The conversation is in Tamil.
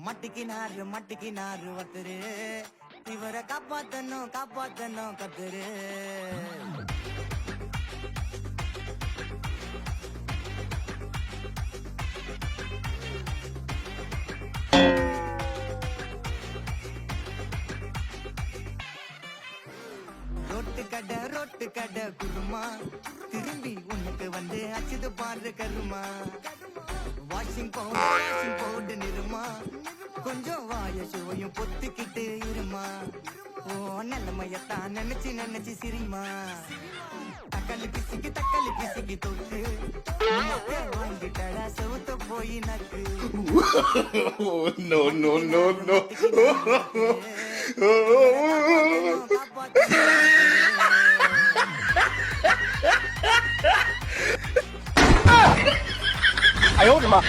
மட்டிக்கினாரு ஒருத்தரு இவரை காப்பாத்தணும் கத்துரு ரோட்டு கடை குருமா திரும்பி உனக்கு வந்து அச்சுது பாரு கருமா வாஷிங் பவுடர் நிறுமா கொஞ்சம் வாய சுவையும் பொத்துக்கிட்டு இருமா ஓ நல்லமையத்தான் நினைச்சு சிரிமா தக்காளி பிசிக்கி தொட்டு வாங்கிட்டடா செவுத்த போய் நக்கு no.哎呦我的妈！